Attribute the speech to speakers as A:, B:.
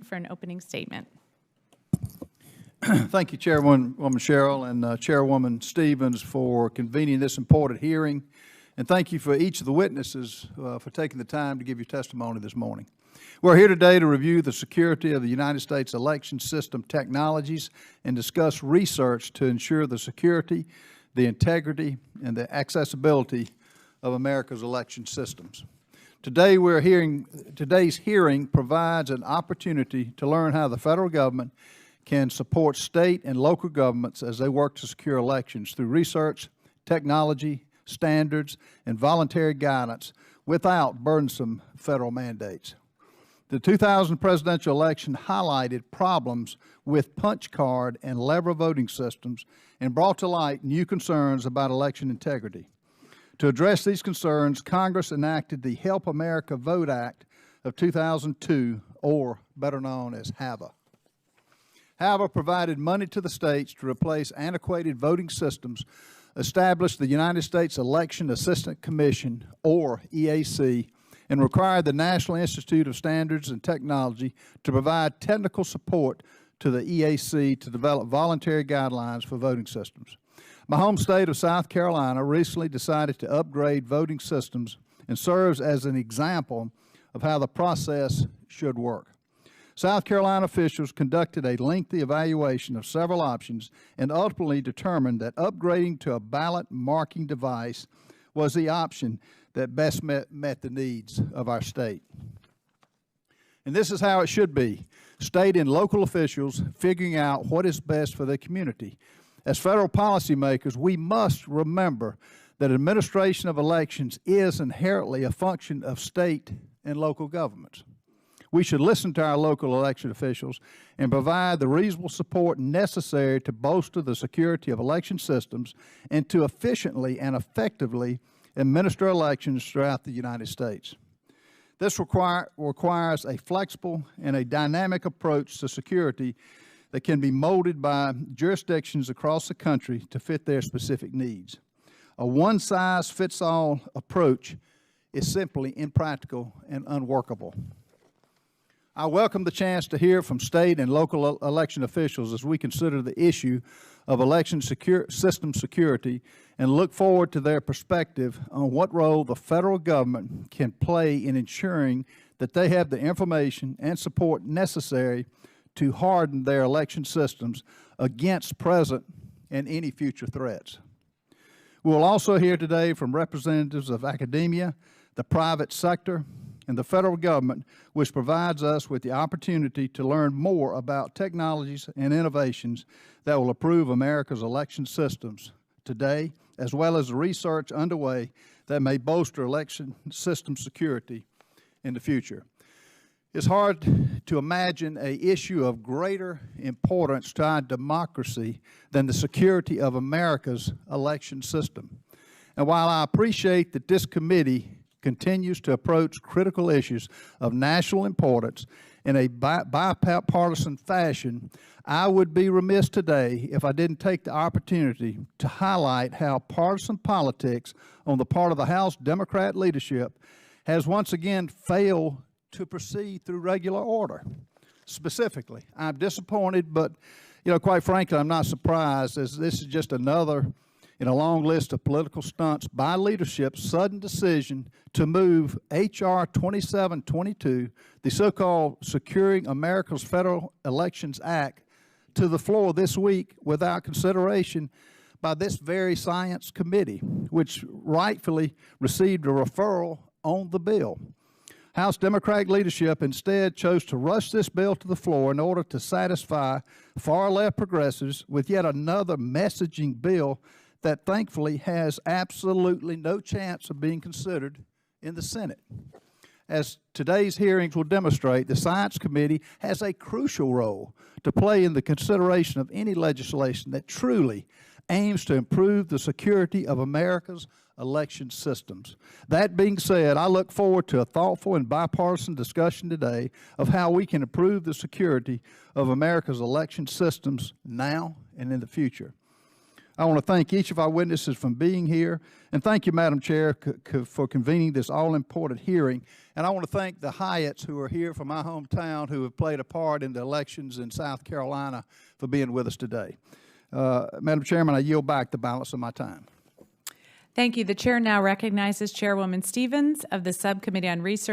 A: for an opening statement.
B: Thank you, Chairwoman Cheryl and Chairwoman Stevens, for convening this important hearing. And thank you for each of the witnesses for taking the time to give your testimony this morning. We're here today to review the security of the United States election system technologies and discuss research to ensure the security, the integrity, and the accessibility of America's election systems. Today's hearing provides an opportunity to learn how the federal government can support state and local governments as they work to secure elections through research, technology, standards, and voluntary guidance without burdensome federal mandates. The 2000 presidential election highlighted problems with punch card and lever voting systems and brought to light new concerns about election integrity. To address these concerns, Congress enacted the Help America Vote Act of 2002, or better known as HAVA. HAVA provided money to the states to replace antiquated voting systems, established the United States Election Assistance Commission, or EAC, and required the National Institute of Standards and Technology to provide technical support to the EAC to develop voluntary guidelines for voting systems. My home state of South Carolina recently decided to upgrade voting systems and serves as an example of how the process should work. South Carolina officials conducted a lengthy evaluation of several options and ultimately determined that upgrading to a ballot marking device was the option that best met the needs of our state. And this is how it should be: state and local officials figuring out what is best for their community. As federal policymakers, we must remember that administration of elections is inherently a function of state and local governments. We should listen to our local election officials and provide the reasonable support necessary to bolster the security of election systems and to efficiently and effectively administer elections throughout the United States. This requires a flexible and a dynamic approach to security that can be molded by jurisdictions across the country to fit their specific needs. A one-size-fits-all approach is simply impractical and unworkable. I welcome the chance to hear from state and local election officials as we consider the issue of election system security and look forward to their perspective on what role the federal government can play in ensuring that they have the information and support necessary to harden their election systems against present and any future threats. We will also hear today from representatives of academia, the private sector, and the federal government, which provides us with the opportunity to learn more about technologies and innovations that will improve America's election systems today, as well as the research underway that may bolster election system security in the future. It's hard to imagine an issue of greater importance to our democracy than the security of America's election system. And while I appreciate that this committee continues to approach critical issues of national importance in a bipartisan fashion, I would be remiss today if I didn't take the opportunity to highlight how partisan politics on the part of the House Democrat leadership has once again failed to proceed through regular order. Specifically, I'm disappointed, but quite frankly, I'm not surprised, as this is just another in a long list of political stunts by leadership's sudden decision to move H.R. 2722, the so-called Securing America's Federal Elections Act, to the floor this week without consideration by this very Science Committee, which rightfully received a referral on the bill. House Democratic leadership instead chose to rush this bill to the floor in order to satisfy far-left progressives with yet another messaging bill that thankfully has absolutely no chance of being considered in the Senate. As today's hearings will demonstrate, the Science Committee has a crucial role to play in the consideration of any legislation that truly aims to improve the security of America's election systems. That being said, I look forward to a thoughtful and bipartisan discussion today of how we can improve the security of America's election systems now and in the future. I want to thank each of our witnesses for being here, and thank you, Madam Chair, for convening this all-important hearing. And I want to thank the Hyatts who are here from my hometown who have played a part in the elections in South Carolina for being with us today. Madam Chairman, I yield back the balance of my time.
A: Thank you. The chair now recognizes Chairwoman Stevens of the Subcommittee on Research.